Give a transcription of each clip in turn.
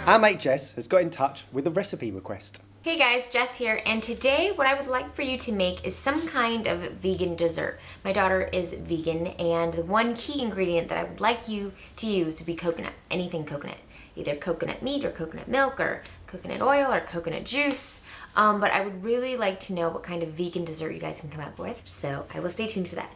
Our mate Jess has got in touch with a recipe request. Hey guys, Jess here, and today what I would like for you to make is some kind of vegan dessert. My daughter is vegan, and the one key ingredient that I would like you to use would be coconut, anything coconut. Either coconut meat or coconut milk or coconut oil or coconut juice. But I would really like to know what kind of vegan dessert you guys can come up with, so I will stay tuned for that.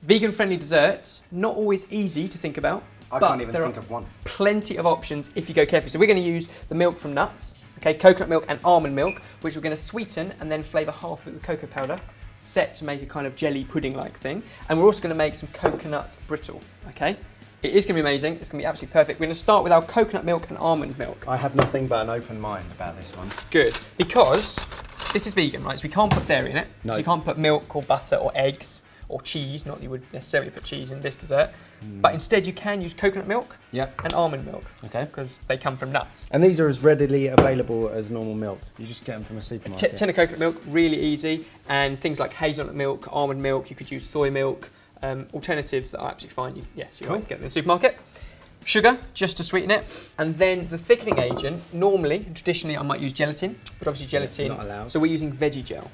Vegan-friendly desserts, not always easy to think about. I can't even think of one. Plenty of options if you go carefully. So we're going to use the milk from nuts, okay, coconut milk and almond milk, which we're going to sweeten and then flavour half with cocoa powder, set to make a kind of jelly pudding-like thing. And we're also going to make some coconut brittle, okay? It is going to be amazing. It's going to be absolutely perfect. We're going to start with our coconut milk and almond milk. I have nothing but an open mind about this one. Good, because this is vegan, right? So we can't put dairy in it. No. So you can't put milk or butter or eggs or cheese, not that you would necessarily put cheese in this dessert, but instead you can use coconut milk and almond milk, Okay. because they come from nuts. And these are as readily available as normal milk. You just get them from a supermarket. Tin of coconut milk, really easy, and things like hazelnut milk, almond milk, you could use soy milk, alternatives that are absolutely fine. Yes, you might get them in the supermarket. Sugar, just to sweeten it, and then the thickening agent, normally, and traditionally I might use gelatin, but obviously gelatin, not allowed. so we're using veggie gel.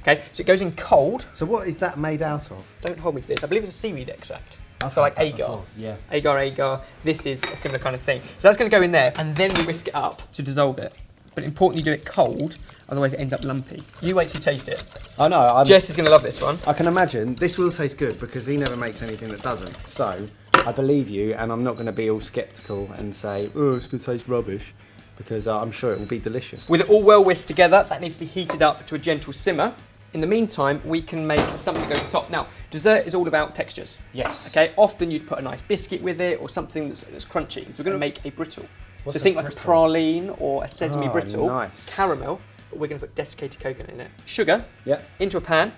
Okay, so it goes in cold. So what is that made out of? Don't hold me to this. I believe it's a seaweed extract. I've So like had that agar. before, yeah. Agar. This is a similar kind of thing. So that's going to go in there, and then we whisk it up to dissolve it. But importantly, do it cold, otherwise it ends up lumpy. You wait till you taste it. I know. Jess is going to love this one. I can imagine this will taste good because he never makes anything that doesn't. So I believe you, and I'm not going to be all sceptical and say, oh, it's going to taste rubbish, because I'm sure it will be delicious. With it all well whisked together, that needs to be heated up to a gentle simmer. In the meantime, we can make something over the top. Now, dessert is all about textures. Yes. Okay, often you'd put a nice biscuit with it or something that's crunchy. So we're going to make a brittle. What's so think a like a brittle? praline or a sesame Oh, brittle, nice. caramel, but we're going to put desiccated coconut in it. Sugar, Yep. into a pan,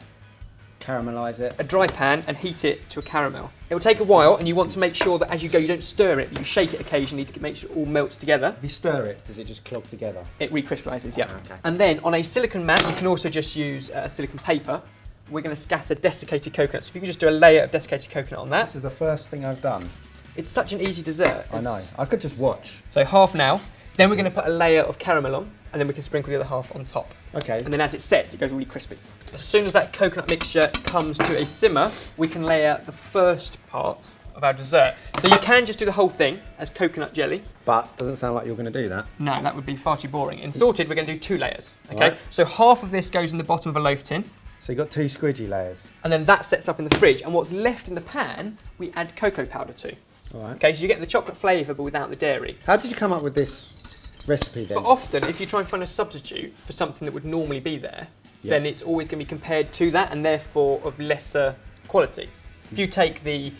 Caramelise it. a dry pan, and heat it to a caramel. It will take a while, and you want to make sure that as you go, you don't stir it, but you shake it occasionally to make sure it all melts together. If you stir it, does it just clog together? It recrystallises, yeah. Okay. And then on a silicone mat, you can also just use silicone paper. We're going to scatter desiccated coconut. So if you can just do a layer of desiccated coconut on that. This is the first thing I've done. It's such an easy dessert. I know. I could just watch. So half now. Then we're going to put a layer of caramel on, and then we can sprinkle the other half on top. Okay. And then as it sets, it goes really crispy. As soon as that coconut mixture comes to a simmer, we can layer the first part of our dessert. So you can just do the whole thing as coconut jelly. But doesn't sound like you're going to do that. No, that would be far too boring. In sorted, we're going to do 2 layers. Okay. Right. So half of this goes in the bottom of a loaf tin. So you've got 2 squidgy layers. And then that sets up in the fridge. And what's left in the pan, we add cocoa powder to. All right. Okay, so you get the chocolate flavour, but without the dairy. How did you come up with this recipe then? But often, if you try and find a substitute for something that would normally be there, then it's always going to be compared to that, and therefore of lesser quality. If you take the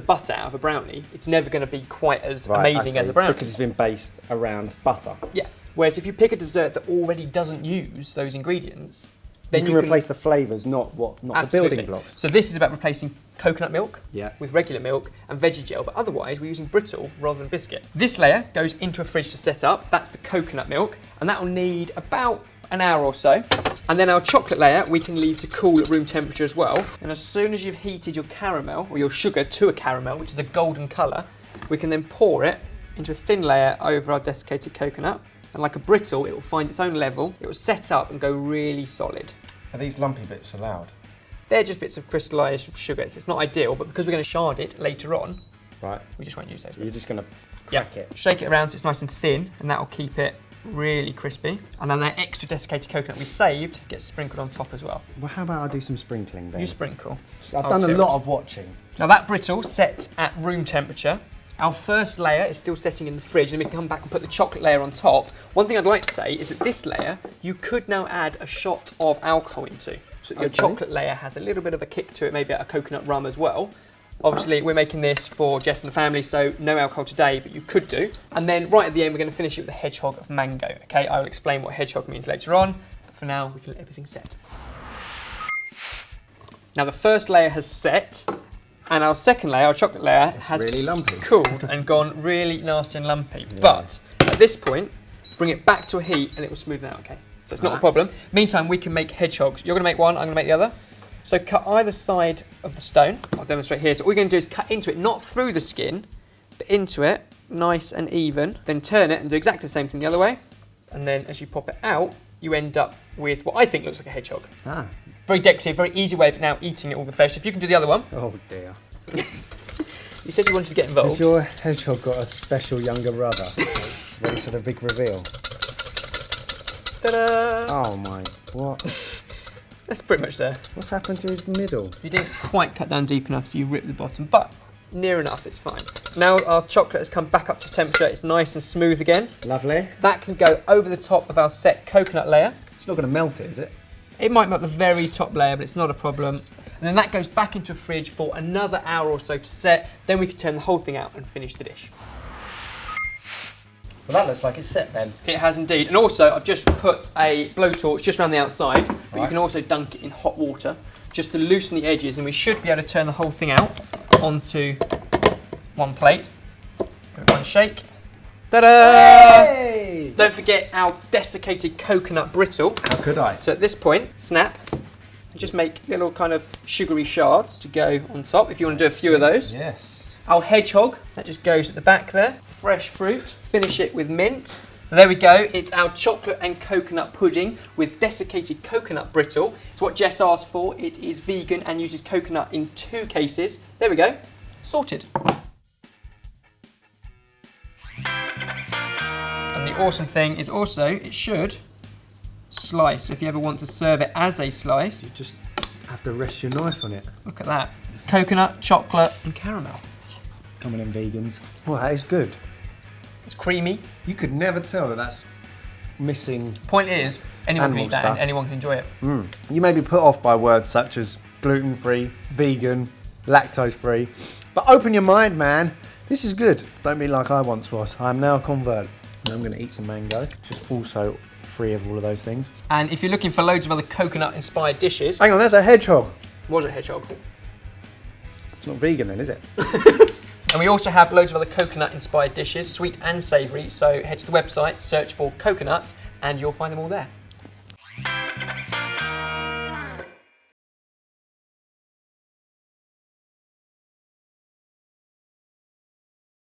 butter out of a brownie, it's never going to be quite as amazing as a brownie. Because it's been based around butter. Yeah. Whereas if you pick a dessert that already doesn't use those ingredients, then you can replace the flavours, not the building blocks. So this is about replacing coconut milk Yeah. with regular milk and veggie gel, but otherwise we're using brittle rather than biscuit. This layer goes into a fridge to set up. That's the coconut milk, and that will need about an hour or so. And then our chocolate layer we can leave to cool at room temperature as well. And as soon as you've heated your caramel or your sugar to a caramel, which is a golden colour, we can then pour it into a thin layer over our desiccated coconut. And like a brittle, it will find its own level. It will set up and go really solid. Are these lumpy bits allowed? They're just bits of crystallised sugars. It's not ideal, but because we're going to shard it later on, Right. we just won't use those You're bits. just going to crack it. Shake it around so it's nice and thin, and that will keep it really crispy. And then that extra desiccated coconut we saved gets sprinkled on top as well. Well, how about I do some sprinkling then? You sprinkle. I've I'll done a tilt. lot of watching. Now that brittle sets at room temperature. Our first layer is still setting in the fridge, and we can come back and put the chocolate layer on top. One thing I'd like to say is that this layer, you could now add a shot of alcohol into. So that your chocolate layer has a little bit of a kick to it, maybe a coconut rum as well. Obviously, we're making this for Jess and the family, so no alcohol today, but you could do. And then right at the end, we're going to finish it with a hedgehog of mango. Okay, I will explain what hedgehog means later on, but for now, we can let everything set. Now the first layer has set, and our second layer, our chocolate layer, has really lumpy. cooled and gone really nasty and lumpy. But at this point, bring it back to a heat and it will smoothen out, okay? So it's not a problem. Meantime, we can make hedgehogs. You're going to make one, I'm going to make the other. So cut either side of the stone. I'll demonstrate here. So all you're going to do is cut into it, not through the skin, but into it, nice and even. Then turn it and do exactly the same thing the other way. And then as you pop it out, you end up with what I think looks like a hedgehog. Ah. Very decorative, very easy way of now eating all the flesh. If you can do the other one. Oh dear. You said you wanted to get Has involved. your hedgehog got a special younger brother? Ready for the big reveal? Ta-da! Oh my, what? That's pretty much there. What's happened to his middle? You didn't quite cut down deep enough, so you ripped the bottom, but near enough, it's fine. Now our chocolate has come back up to temperature, it's nice and smooth again. Lovely. That can go over the top of our set coconut layer. It's not going to melt it, is it? It might melt the very top layer, but it's not a problem. And then that goes back into a fridge for another hour or so to set. Then we can turn the whole thing out and finish the dish. Well, that looks like it's set then. It has indeed. And also, I've just put a blowtorch just around the outside, but you Right. can also dunk it in hot water just to loosen the edges, and we should be able to turn the whole thing out onto one plate. Give it one shake. Ta-da! Hey! Don't forget our desiccated coconut brittle. How could I? So at this point, snap, and just make little kind of sugary shards to go on top if you want to do a few of those. Yes. Our hedgehog, that just goes at the back there. Fresh fruit, finish it with mint. So there we go, it's our chocolate and coconut pudding with desiccated coconut brittle. It's what Jess asked for. It is vegan and uses coconut in 2 cases. There we go, sorted. And the awesome thing is also, it should slice if you ever want to serve it as a slice. You just have to rest your knife on it. Look at that. Coconut, chocolate and caramel. Come on in, vegans. Well, that is good. It's creamy. You could never tell that that's missing. Point is, anyone can Animal eat that stuff. and anyone can enjoy it. You may be put off by words such as gluten-free, vegan, lactose-free, but open your mind, man. This is good. Don't be like I once was. I am now a convert. And I'm going to eat some mango, which is also free of all of those things. And if you're looking for loads of other coconut-inspired dishes, Hang on, there's a hedgehog. was it hedgehog? It's not vegan then, is it? And we also have loads of other coconut-inspired dishes, sweet and savoury. So head to the website, search for coconut, and you'll find them all there.